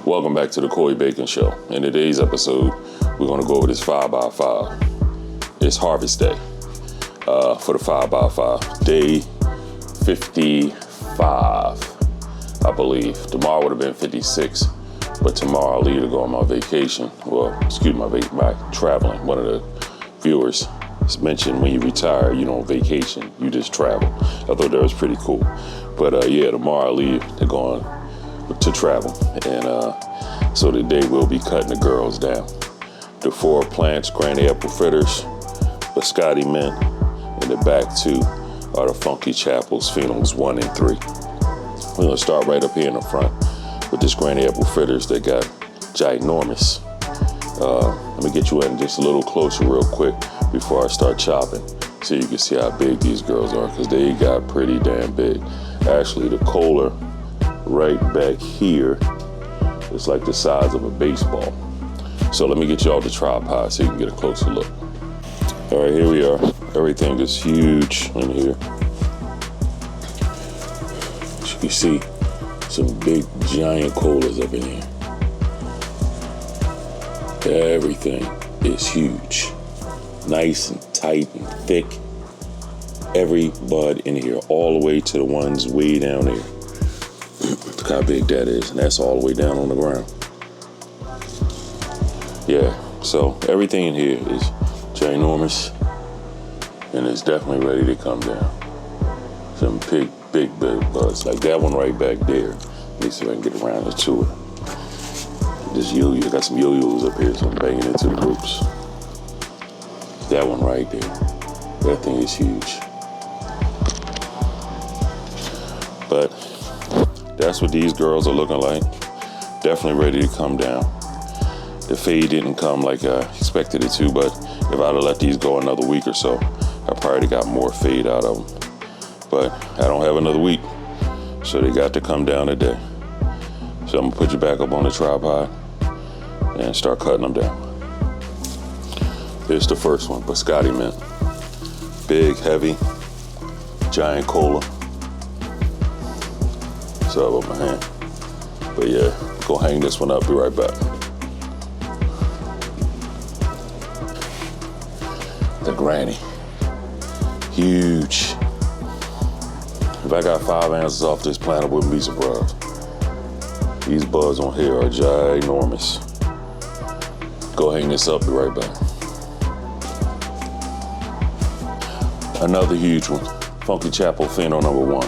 Welcome back to the Coy Bak'n Show. In today's episode, we're going to go over this 5x5. It's harvest day for the 5x5. Day 55, I believe. Tomorrow would have been 56, but tomorrow I'll leave to go on my vacation. Well, excuse my traveling. One of the viewers mentioned when you retire, you don't vacation, you just travel. I thought that was pretty cool. But yeah, tomorrow I'll leave to go on to travel, and so today we'll be cutting the girls down. The 4 plants, granny apple fritters, Biscotti mint, and the back 2 are the funky chapels, phenols 1 and 3. We're gonna start right up here in the front with this granny apple fritters that got ginormous. Let me get you in just a little closer real quick before I start chopping, so you can see how big these girls are, because they got pretty damn big. Actually, the Kohler right back here is like the size of a baseball. So let me get you off the tripod so you can get a closer look. All right, here we are. Everything is huge in here. As you can see, some big giant Kohlers up in here. Everything is huge. Nice and tight and thick. Every bud in here, all the way to the ones way down there. Look how big that is, and that's all the way down on the ground. Yeah, so everything in here is ginormous, and it's definitely ready to come down. Some big buds, like that one right back there. Let me see if I can get around to it. This yo-yo, got some yo-yos up here, so I'm banging into the ropes. That one right there, that thing is huge. But that's what these girls are looking like. Definitely ready to come down. The fade didn't come like I expected it to, but if I'd have let these go another week or so, I probably got more fade out of them. But I don't have another week, so they got to come down today. So I'm gonna put you back up on the tripod and start cutting them down. Here's the first one, Biscotti mint. Big, heavy, giant cola. So up my hand. But yeah, go hang this one up, be right back. The granny. Huge. If I got 5 ounces off this plant, I wouldn't be surprised. These buds on here are ginormous. Go hang this up, be right back. Another huge one. Funky Chapel Pheno number 1.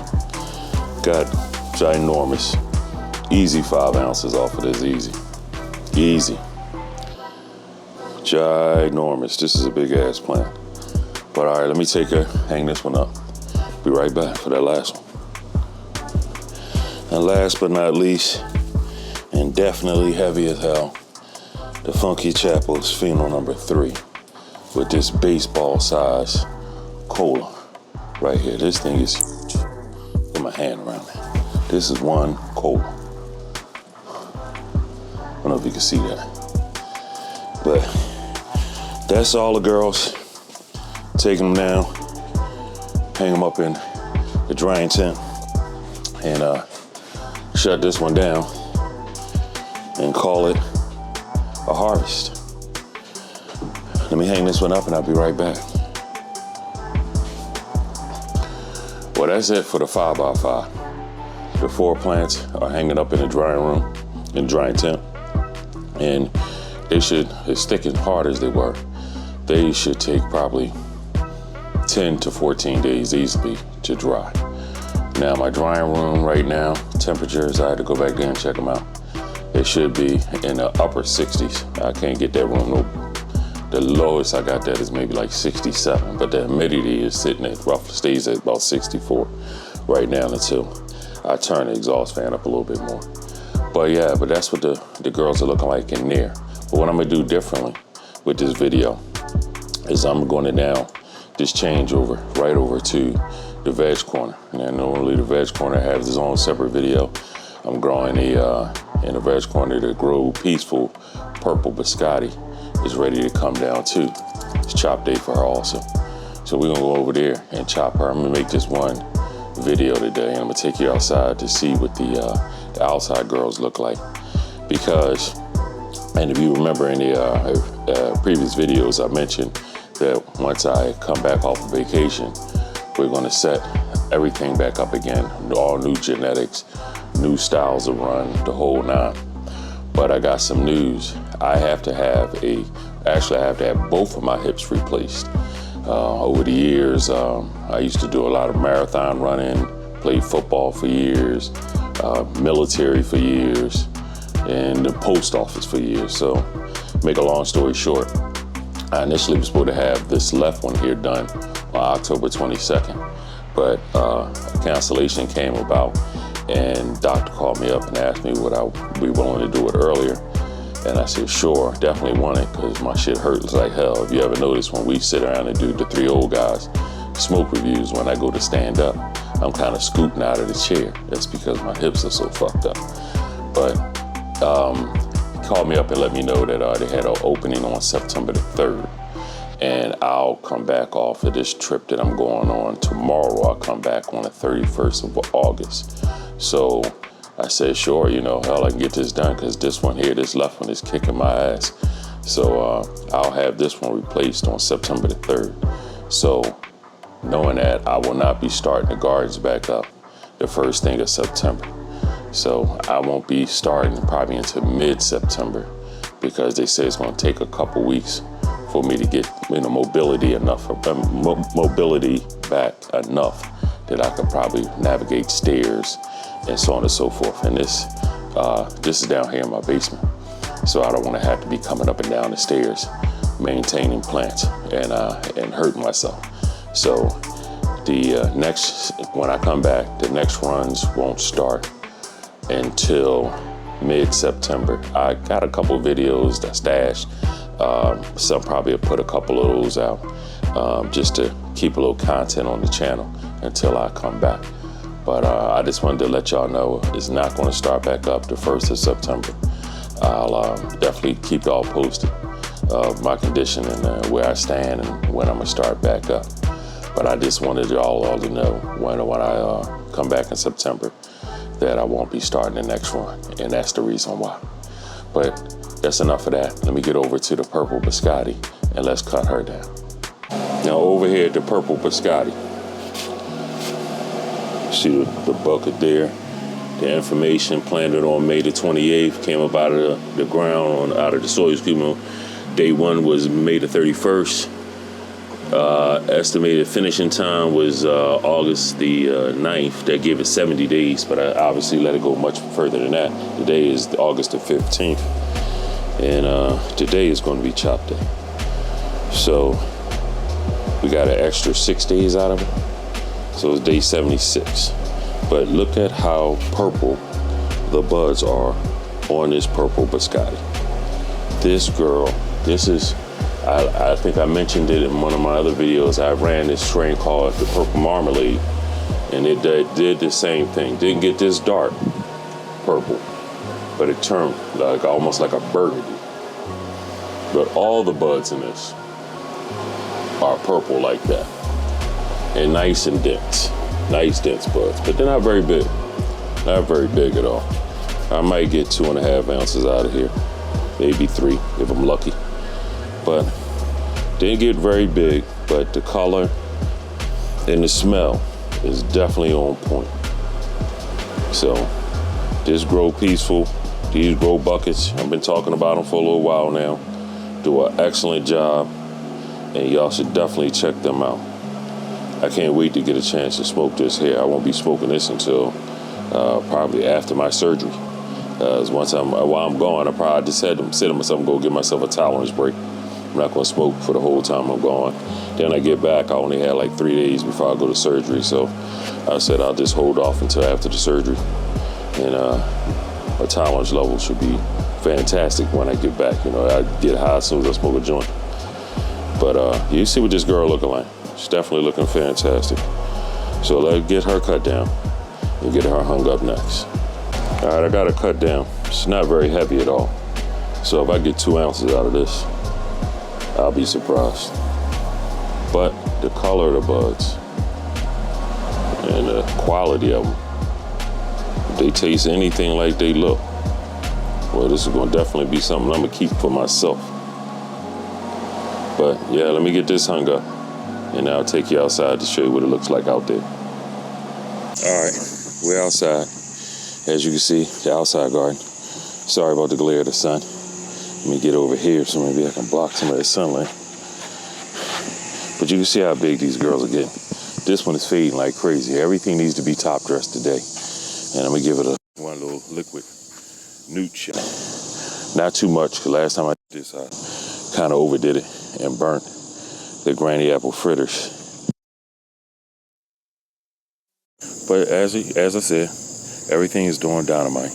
Got ginormous. Easy 5 ounces off of this, easy. Easy. Ginormous. This is a big ass plant. But all right, let me hang this one up. Be right back for that last one. And last but not least, and definitely heavy as hell, the Funky Chapel's Pheno number 3 with this baseball size cola right here. This thing is huge. Put my hand around it. This is one cola. I don't know if you can see that. But that's all the girls. Taking them down, hang them up in the drying tent, and shut this one down and call it a harvest. Let me hang this one up and I'll be right back. Well, that's it for the 5x5. The 4 plants are hanging up in the drying room, in the drying tent, and they should, as thick and hard as they were, they should take probably 10 to 14 days easily to dry. Now my drying room right now, temperatures, I had to go back there and check them out. They should be in the upper 60s. I can't get that room, no. The lowest I got that is maybe like 67, but the humidity is sitting at stays at about 64 right now until I turn the exhaust fan up a little bit more. But yeah, but that's what the girls are looking like in there. But what I'm gonna do differently with this video is I'm going to now just change right over to the veg corner. And normally the veg corner has its own separate video. I'm growing in the veg corner, the Growpeaceful purple Biscotti is ready to come down too. It's chop day for her also. So we're gonna go over there and chop her. I'm gonna make this one video today, and I'm gonna take you outside to see what the outside girls look like. because, and if you remember in the previous videos, I mentioned that once I come back off of vacation, we're gonna set everything back up again, all new genetics, new styles of run, the whole nine. But I got some news. I have to have both of my hips replaced. Over the years, I used to do a lot of marathon running, played football for years, military for years, and the post office for years. So, make a long story short, I initially was supposed to have this left one here done on October 22nd, but a cancellation came about, and doctor called me up and asked me would I be willing to do it earlier. And I said, sure, definitely want it, because my shit hurts like hell. If you ever notice, when we sit around and do the three old guys smoke reviews, when I go to stand up, I'm kind of scooting out of the chair. That's because my hips are so fucked up. But he called me up and let me know that they had an opening on September the 3rd. And I'll come back off of this trip that I'm going on tomorrow. I'll come back on the 31st of August. So I said, sure, hell, I can get this done, because this one here, this left one is kicking my ass. So I'll have this one replaced on September the 3rd. So knowing that, I will not be starting the gardens back up the first thing of September. So I won't be starting probably until mid-September, because they say it's going to take a couple weeks for me to get mobility back enough that I could probably navigate stairs and so on and so forth. And this is down here in my basement, so I don't want to have to be coming up and down the stairs maintaining plants and hurting myself. So when I come back, the next runs won't start until mid-September. I got a couple videos that stashed. Some probably will put a couple of those out just to keep a little content on the channel until I come back. But I just wanted to let y'all know it's not going to start back up the 1st of September. I'll definitely keep y'all posted of my condition and where I stand and when I'm going to start back up. But I just wanted y'all to know when I come back in September that I won't be starting the next one, and that's the reason why. But that's enough of that. Let me get over to the purple Biscotti and let's cut her down. Now over here at the purple Biscotti, see the bucket there. The information planted on May the 28th, came up out of the ground, out of the soil. Day one was May the 31st. Estimated finishing time was August the 9th. That gave it 70 days, but I obviously let it go much further than that. Today is August the 15th, and today is going to be chop day. So we got an extra 6 days out of it. So it's day 76. But look at how purple the buds are on this purple Biscotti. This girl, I think I mentioned it in one of my other videos. I ran this strain called the Purple Marmalade, and it did the same thing. Didn't get this dark purple, but it turned almost like a burgundy. But all the buds in this are purple like that, and nice and dense. Nice dense buds, but they're not very big. Not very big at all. I might get 2.5 ounces out of here, maybe 3 if I'm lucky. But didn't get very big, but the color and the smell is definitely on point. So this Growpeaceful, these grow buckets, I've been talking about them for a little while now, do an excellent job, and y'all should definitely check them out. I can't wait to get a chance to smoke this here. I won't be smoking this until probably after my surgery. While I'm gone, I probably just had to sit to myself and go get myself a tolerance break. I'm not going to smoke for the whole time I'm gone. Then I get back, I only had like 3 days before I go to surgery. So I said I'll just hold off until after the surgery. And my tolerance level should be fantastic when I get back. I get high as soon as I smoke a joint. But you see what this girl looking like. She's definitely looking fantastic. So let's get her cut down and get her hung up next. All right, I got her cut down. She's not very heavy at all. So if I get 2 ounces out of this, I'll be surprised. But the color of the buds and the quality of them, if they taste anything like they look, Well, this is going to definitely be something I'm going to keep for myself. But yeah, let me get this hung up, and I'll take you outside to show you what it looks like out there. All right, we're outside. As you can see, the outside garden. Sorry about the glare of the sun. Let me get over here so maybe I can block some of the sunlight. But you can see how big these girls are getting. This one is fading like crazy. Everything needs to be top dressed today. And I'm gonna give it one little liquid nooch. Not too much, because last time I did this, I kind of overdid it and burnt the granny apple fritters. But as I said, everything is doing dynamite,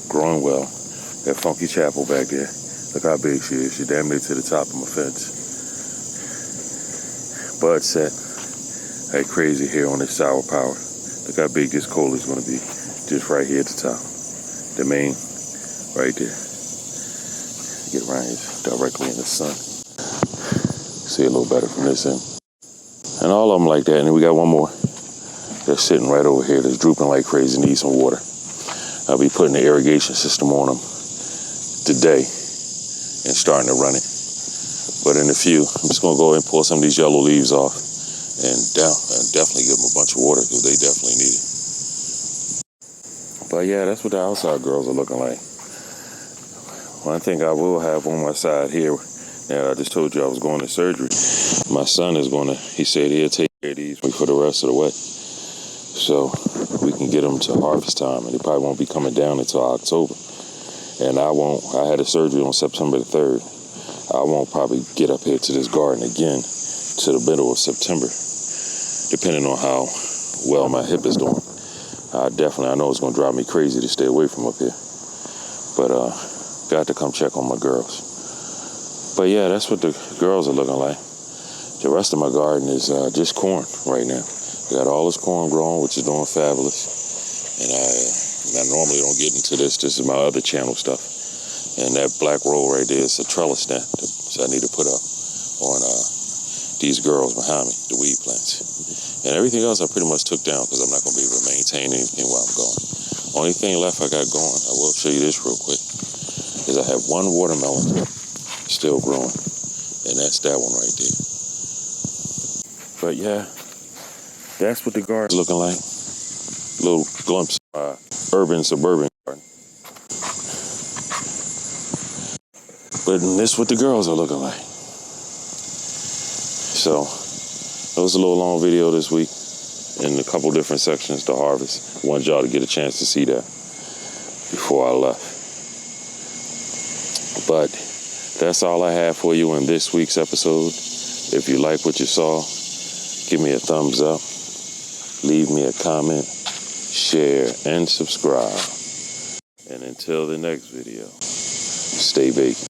growing well. That funky chapel back there, look how big she is. She's damn near to the top of my fence. Bud set like crazy here on this sour power. Look how big this coal is going to be, just right here at the top. The main, right there. Get around here, directly in the sun. See a little better from this end. And all of them like that. And then we got one more that's sitting right over here that's drooping like crazy, needs some water. I'll be putting the irrigation system on them today and starting to run it. But in a few, I'm just gonna go ahead and pull some of these yellow leaves off and definitely give them a bunch of water, because they definitely need it. But yeah, that's what the outside girls are looking like. One thing I will have on my side here, and I just told you I was going to surgery. My son is he said he'll take care of these for the rest of the way. So we can get them to harvest time, and they probably won't be coming down until October. And I had a surgery on September the 3rd. I won't probably get up here to this garden again to the middle of September, depending on how well my hip is doing. I know it's going to drive me crazy to stay away from up here. But got to come check on my girls. But yeah, that's what the girls are looking like. The rest of my garden is just corn right now. We got all this corn growing, which is doing fabulous. And I normally don't get into this. This is my other channel stuff. And that black roll right there is a trellis stand so I need to put up on these girls behind me, the weed plants. And everything else I pretty much took down because I'm not going to be able to maintain anything while I'm gone. Only thing left I got going, I will show you this real quick, is I have one watermelon still growing. And that's that one right there. But yeah, that's what the garden's looking like. Little glimpse of urban, suburban garden. But this is what the girls are looking like. So, it was a little long video this week in a couple different sections to harvest. I wanted y'all to get a chance to see that before I left. But that's all I have for you in this week's episode. If you like what you saw, give me a thumbs up, leave me a comment, share, and subscribe. And until the next video, stay baked.